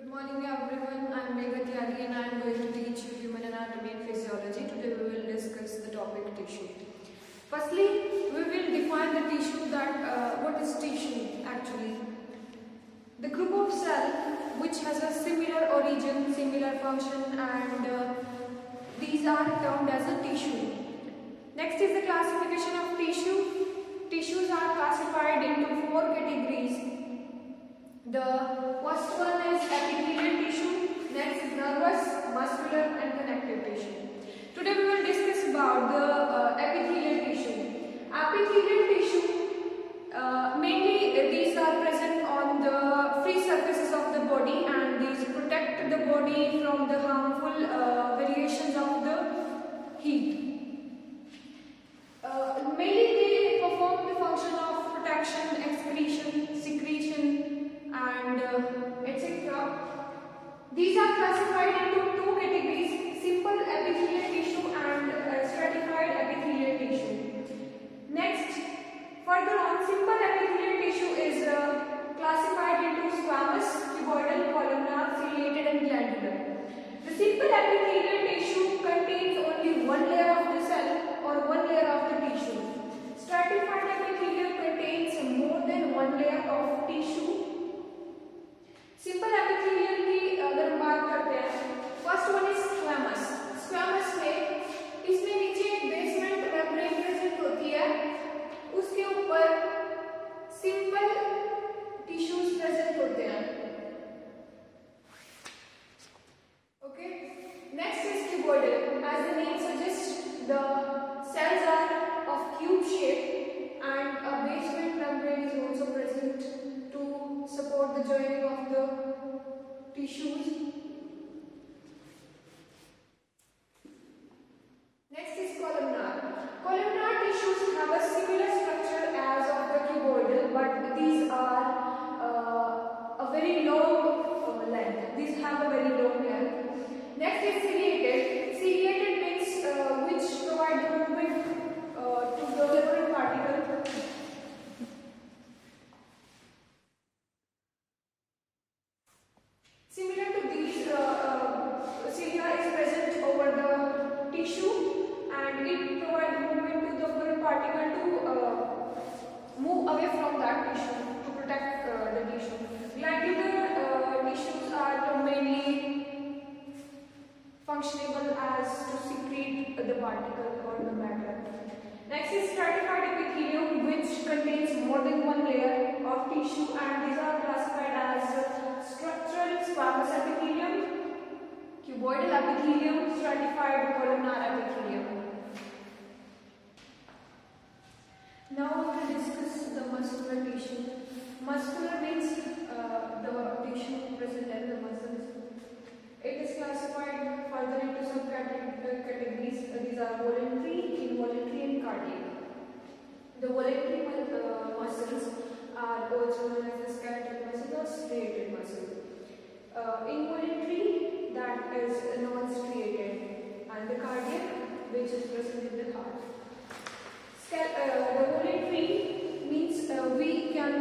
Good morning everyone, I am Megha and I am going to teach you human anatomy and physiology. Today we will discuss the topic tissue. Firstly, we will define the tissue what is tissue actually. The group of cell which has a similar origin, similar function and these are termed as a tissue. Next is the classification of tissue. Tissues are classified into 4 categories. The first one is epithelial tissue, next is nervous, muscular and connective tissue. Today we will discuss about the epithelial tissue. Epithelial tissue, mainly these are present on the free surfaces of the body and these protect the body from the harmful variations of the heat. Mainly they perform the function of protection, excretion, secretion and etc. These are classified into 2 categories, simple epithelial tissue and stratified epithelial tissue. Next, further on, simple epithelial tissue is classified into squamous, cuboidal, columnar, ciliated and glandular. The simple epithelial tissue contains only one layer of the cell or one layer of the tissue. Stratified epithelium contains more than one layer of tissue. Simple epithelial की अगर हम बात करते हैं, first one is squamous. Squamous में इसमें नीचे basement membrane present होती है, उसके ऊपर सिंपल टिश्यूज प्रेजेंट होते हैं. Okay, next is cuboidal. As the name suggest, the cells are of cube shape and a basement membrane is also present to support the joining of the tissues. Next is columnar. Columnar tissues have a similar structure as of the cuboidal, but these are a very long length. These have a very long length. Next is ciliated. Ciliated means which provide the movement to the different particle. Similar to these, cilia is present over the tissue and it provides movement to the foreign particle to move away from that tissue to protect the tissue. Glandular tissues are mainly functionable as to secrete the particle or the matter. Next is stratified epithelium, which contains more than one layer of tissue and these are classified as structural squamous epithelium, cuboidal epithelium, stratified columnar epithelium. Now we will discuss the muscular tissue. Muscular means the tissue present in the muscles. It is classified further into some categories. These are voluntary, involuntary and cardiac. The voluntary muscles are also known as the skeletal muscle or striated muscle. Involuntary, that is non-striated, and the cardiac, which is present in the heart. The voluntary means we can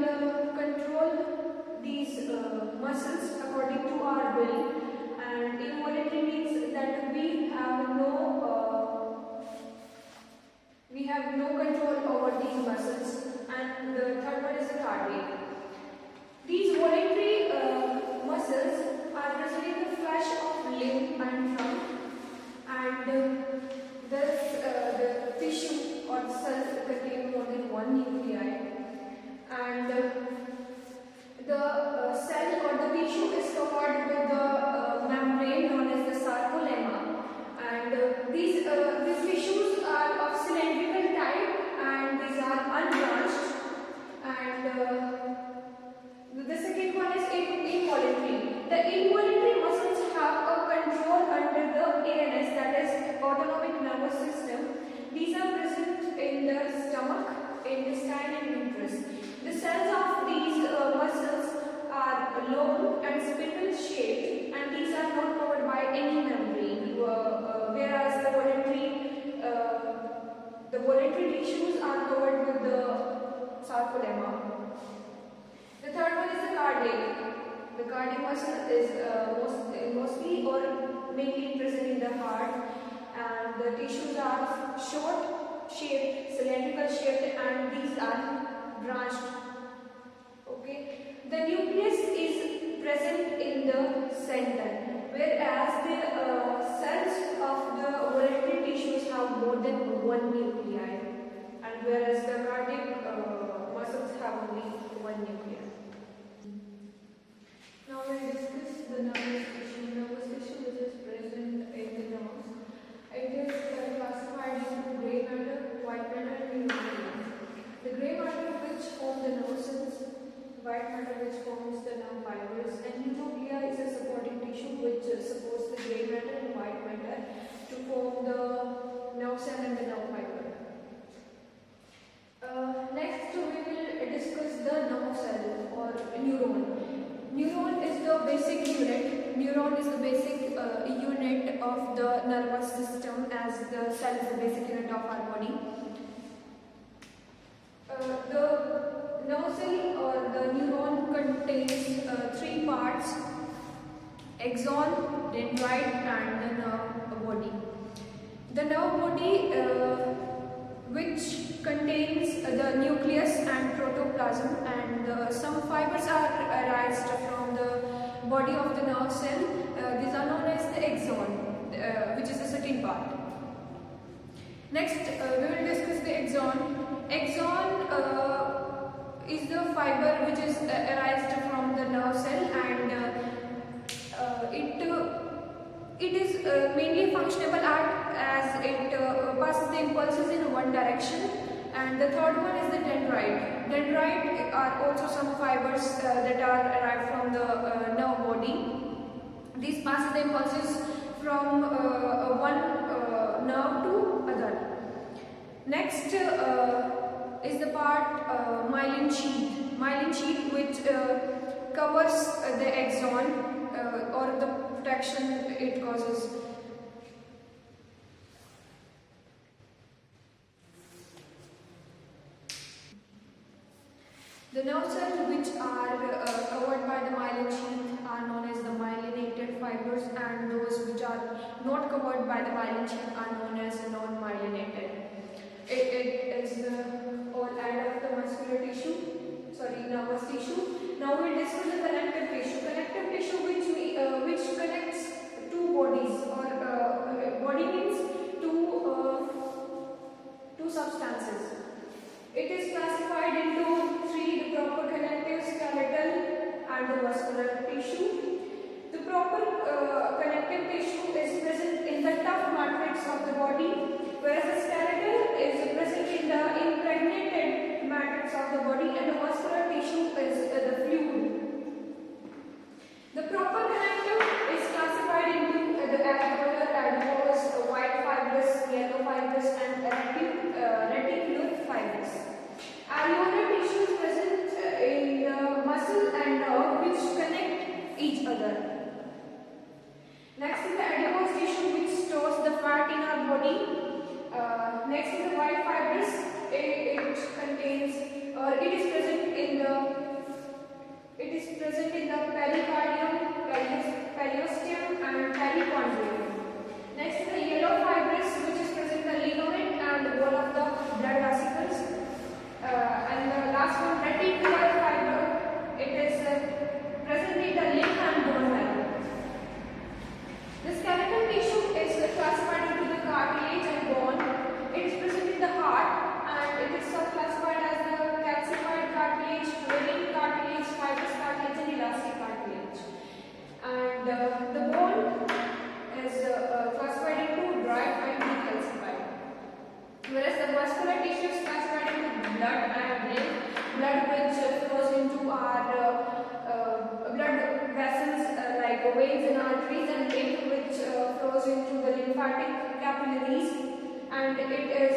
control these muscles according to our will. And involuntary means that we have no control over these muscles. And the third one is the cardiac. These voluntary muscles are present in the flesh of limb and trunk, and the tissue or cells contain more than one nuclei, and the cell or the tissue is covered with the membrane known as the sarcolemma, and these tissues are of cylindrical type and these are unbranched, and the second one is involuntary. The involuntary muscles have a control under the ANS, that is autonomic nervous system. These are present in the stomach, intestine and uterus. The cells of these muscles are long and spindle shaped and these are not covered by any membrane, whereas the voluntary tissues are covered with the sarcolemma. The third one is the cardiac. The cardiac muscle is mostly or mainly present in the heart, and the tissues are short shaped, cylindrical shaped, and these are branched. Okay, the nucleus is present in the center, whereas the cells of the voluntary tissues have more than one nuclei, and whereas the cardiac muscles have only one nuclei. Now we'll discuss the nervous tissue. Nervous tissue which is present in the nerves. It is classified into grey matter, white matter, and neuron. The grey matter which forms the nerve cells, white matter which forms the nerve fibers, and neuroglia is a supporting tissue which supports the grey matter and white matter to form the nerve cell and the nerve fiber. Next we will discuss the nerve cell or neuron. Neuron is the basic unit. Neuron is the basic unit of the nervous system, as the cell is the basic unit of our body. The nerve cell or the neuron contains three parts: axon, dendrite, and the nerve body. The nerve body which contains the nucleus and protoplasm, and some fibers are raised from the body of the nerve cell. These are known as the axon, which is the second part. Next, we will discuss the axon. Axon is the fiber which is raised from the nerve cell, and it is mainly functional as it passes the impulses in one direction. And the third one is the dendrite. Dendrite are also some fibers that are derived from the nerve body. These pass the impulses from one nerve to other. Next is the part myelin sheath. Myelin sheath which covers the axon or the protection it causes. The nerve cells which are covered by the myelin sheath are known as the myelinated fibers, and those which are not covered by the myelin sheath are known as non-myelinated. It is all end of the muscular tissue, nervous tissue. Now we will discuss the connective tissue. Connective tissue which connects two bodies, or body means two substances. It is classified into three: the proper connective, skeletal, and the vascular tissue. The proper connective tissue is present in the tough matrix of the body, whereas the skeletal is present in the impregnated matrix of the body, and the vascular tissue is the fluid. The proper connective is classified into the alveolar, adipose, white fibrous, yellow fibrous, and reticular fibrous. Alveolar tissue is present in the muscle and nerve which connect each other. Next is the adipose tissue which stores the fat in our body. Next is the white fibrous. It is present in the pericardium, periosteum, and perichondrium. Next is the yellow fibrous, which is present in the ligament and wall of the blood vesicles. And the last one, reticular fiber, it is present in the lymph and bone marrow. The skeletal tissue is classified into the cartilage and bone. It is present in the heart, and it is subclassified as the calcified cartilage, valine cartilage, fibrous cartilage, and elastic cartilage. And the bone is classified into dry and decalcified. Whereas the vascular tissue is classified into blood and lymph. Blood which flows into our blood vessels like veins and arteries, and lymph which flows into the lymphatic capillaries, and it is